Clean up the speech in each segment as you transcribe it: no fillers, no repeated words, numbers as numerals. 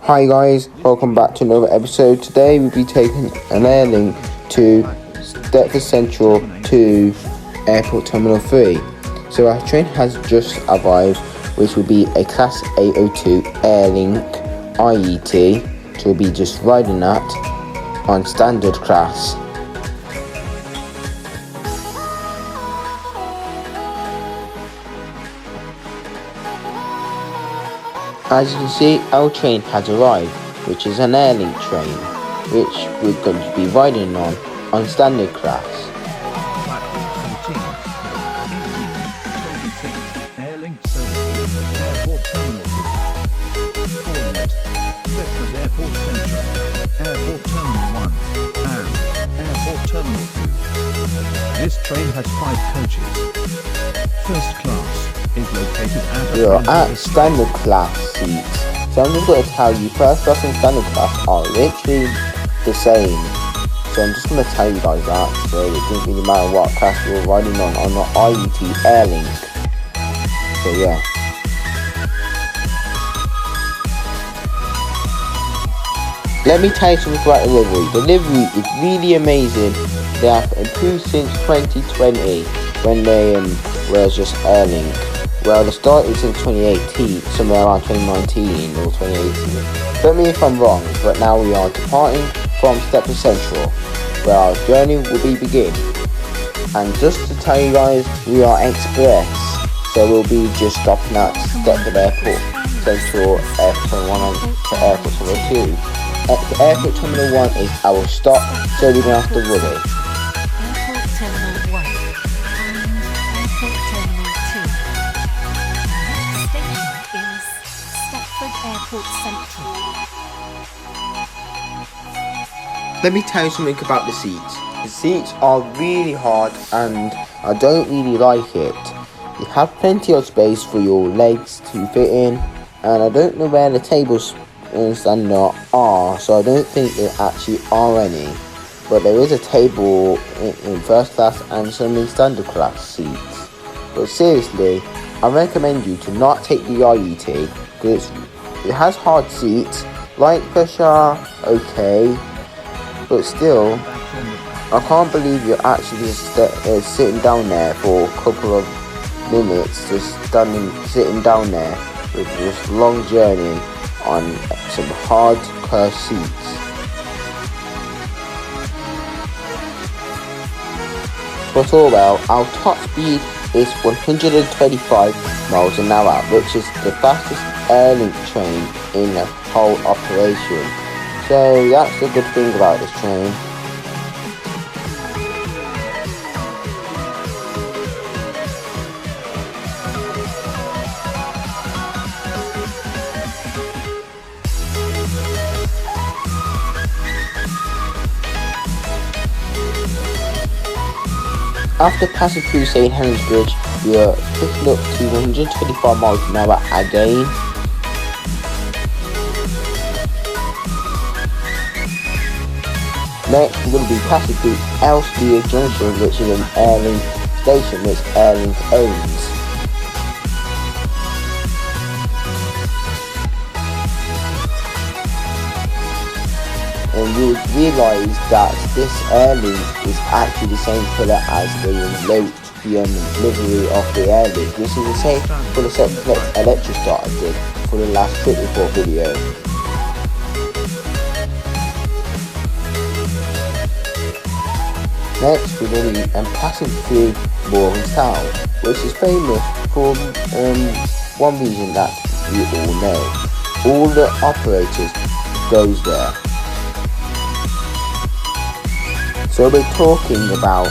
Hi guys, welcome back to another episode. Today we'll be taking an airlink to Deptford Central to Airport Terminal 3. So our train has just arrived, which will be a Class 802 airlink IET. So we'll be just riding that on standard class. As you can see, our train has arrived, which is an airlink train, which we're going to be riding on standard class. Airlink services, Airport Terminal 2, Airport Central, Airport Terminal 1, and Airport Terminal 2. This train has 5 coaches. First class is located at We are at standard class seats. So I'm just going to tell you, first class and standard class are literally the same. So I'm just going to tell you guys that. So it doesn't really matter what class we're riding on the IET airlink. So yeah. Let me tell you something about the livery. The livery is really amazing. They have improved since 2020 when they were just airlink. Well, they started since 2018, somewhere around 2019 or 2018. Tell me if I'm wrong, but now we are departing from Deptford Central, where our journey will be begin. And just to tell you guys, we are express, so we'll be just stopping at Deptford Airport Central, Airport Terminal 1 to Airport Terminal 2. At Airport Terminal 1 is our stop, so we don't have to worry. Airport Terminal 1 and Airport Terminal 2. The next station is Deptford Airport Central. Let me tell you something about the seats. The seats are really hard and I don't really like it. You have plenty of space for your legs to fit in, and I don't know where the tables and are, so I don't think there actually are any. But there is a table in first class and some in standard class seats. But seriously, I recommend you to not take the IET because it has hard seats, light pressure, okay, but still, I can't believe you're actually sitting down there for a couple of minutes, just sitting down there with this long journey on some hard curved seats. But all well, our top speed is 125 miles an hour, which is the fastest airlink train in the whole operation. So that's the good thing about this train. After passing through St Helens Bridge, we are picking up to 125 miles an hour again. Next, we're going to be passing through Elsmere Junction, which is an airlink station which airlink owns. And we realise that this airlink is actually the same colour as the livery of the airlink. This is the same for the Select Electric Start I did for the last trip report video. Next, we're going to be passing through Morgantown, which is famous for one reason that we all know. All the operators goes there. So we're talking about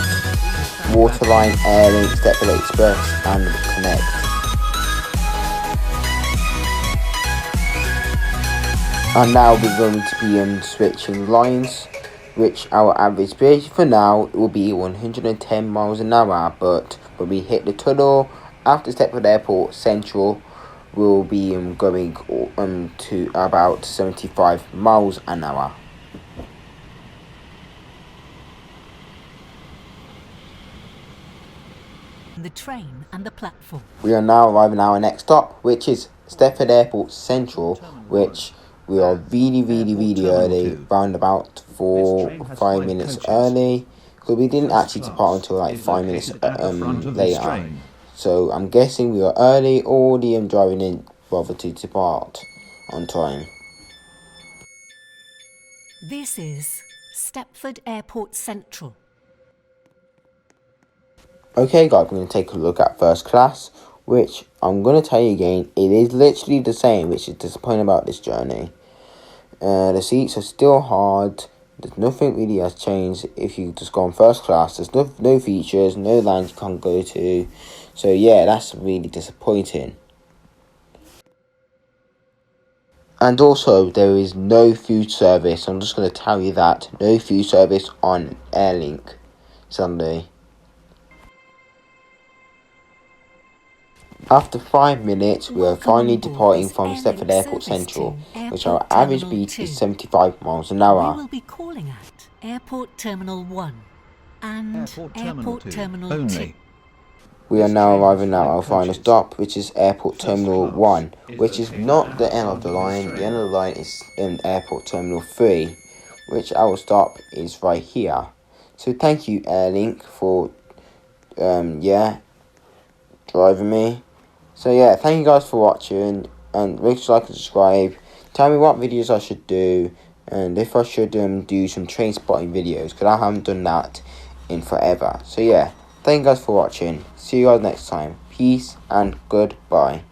Waterline, Airlink, Deptford Express and Connect. And now we're going to be switching lines, which our average speed for now will be 110 miles an hour, but when we hit the tunnel after Deptford Airport Central, we'll be going to about 75 miles an hour. The train and the platform. We are now arriving at our next stop, which is Deptford Airport Central, which we are really early, round about 4 This train or has 5 5 minutes coaches. early, because we didn't First actually class depart until like is 5 minutes located at the front of this later. train. So I'm guessing we are early, or the driver didn't bother to depart on time. This is Stepford Airport Central. Okay guys, we're going to take a look at first class, which I'm going to tell you again, it is literally the same, which is disappointing about this journey. The seats are still hard, there's nothing really has changed. If you just go on first class, there's no features, no lines you can't go to. So yeah, that's really disappointing. And also, there is no food service. I'm just going to tell you that. No food service on Airlink Sunday. After 5 minutes, we are Welcome finally on board departing this from Airlink Stepford Airport service Central, to which our Airport average Terminal speed 2. is 75 miles an We hour. will be calling at Airport Terminal 1 and Airport Airport Terminal Terminal 2. only. We are This now train has arriving at 5 our final coaches. stop, which is Airport First Terminal class 1, is which is located not at the the end of front the of this line. train. The end of the line is in Airport Terminal 3, which our stop is right here. So thank you Airlink for driving me. So yeah, thank you guys for watching, and make sure to like and subscribe. Tell me what videos I should do, and if I should do some train spotting videos, because I haven't done that in forever. So yeah, thank you guys for watching. See you guys next time. Peace and goodbye.